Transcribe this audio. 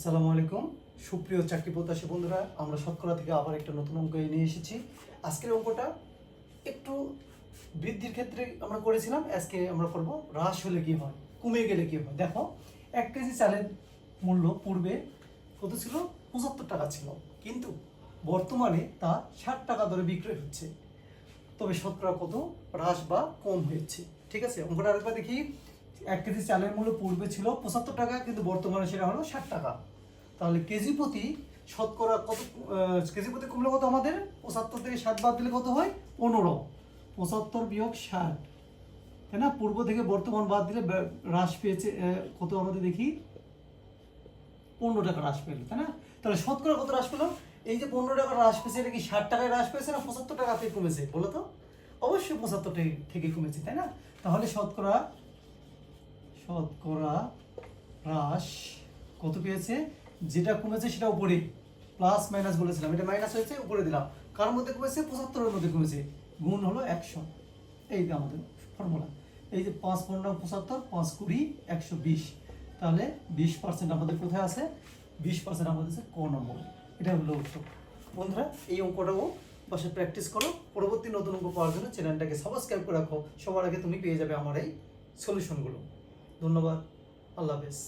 আসসালামু আলাইকুম সুপ্রিয় চাকরি প্রত্যাশী বন্ধুরা, আমরা শতকরা থেকে আবার একটা নতুন অঙ্ক নিয়ে এসেছি। আজকের অঙ্কটা একটু বৃদ্ধির ক্ষেত্রে আমরা করেছিলাম, আজকে আমরা করব হ্রাস হলে কি হয়, কমে গেলে কি হয়। দেখো, 1 কেজি চালের মূল্য পূর্বে কত ছিল? 75 টাকা ছিল, কিন্তু বর্তমানে তা 60 টাকা দরে বিক্রয় হচ্ছে। তবে শতকরা কত হ্রাস বা কম হয়েছে? ঠিক আছে, অঙ্কটা আরেকবার দেখি। 1 কেজি চালের মূল্য পূর্বে ছিল 75 টাকা, কিন্তু বর্তমানে সেটা হলো 60 টাকা। তাহলে কেজি প্রতি শতকরা কত? কেজি প্রতি কমলে কত আমাদের? 75 থেকে 60 বাদ দিলে কত হয়? 15। 75 বিয়োগ 60, তাই না? পূর্ব থেকে বর্তমান বাদ দিলে হ্রাস পেয়েছে কত আমাদের দেখি? 15 টাকা হ্রাস পেল, তাই না? তাহলে শতকরা কত হ্রাস পেল? এই যে 15 টাকা হ্রাস পেয়েছে, এটা কি 60 টাকায় হ্রাস পেয়েছে না 75 টাকা থেকে কমেছে? বলো তো। অবশ্যই 75 থেকে কমেছে, তাই না? তাহলে শতকরা হ্রাস কত পেয়েছে? যেটা কমেছে সেটা উপরে, প্লাস মাইনাস বলেছিলাম, এটা মাইনাস হয়েছে, উপরে দিলাম। কার মধ্যে কমেছে? 75 এর মধ্যে কমেছে, গুণ হলো 100। এই যে আমাদের ফর্মুলা, এই যে 5 15 75, 5 20 120। তাহলে 20% আমাদের কোথায় আছে? 20% আমাদের আছে ক নম্বর। এটা হলো উত্তর। বন্ধুরা, এই অঙ্কটাও বাসায় প্র্যাকটিস করো। পরবর্তী নতুন অঙ্ক পাওয়ার জন্য চ্যানেলটাকে সাবস্ক্রাইব করে রাখো। সবার আগে তুমি পেয়ে যাবে আমার এই সলিউশনগুলো। ধন্যবাদ। আল্লাহ হাফেজ।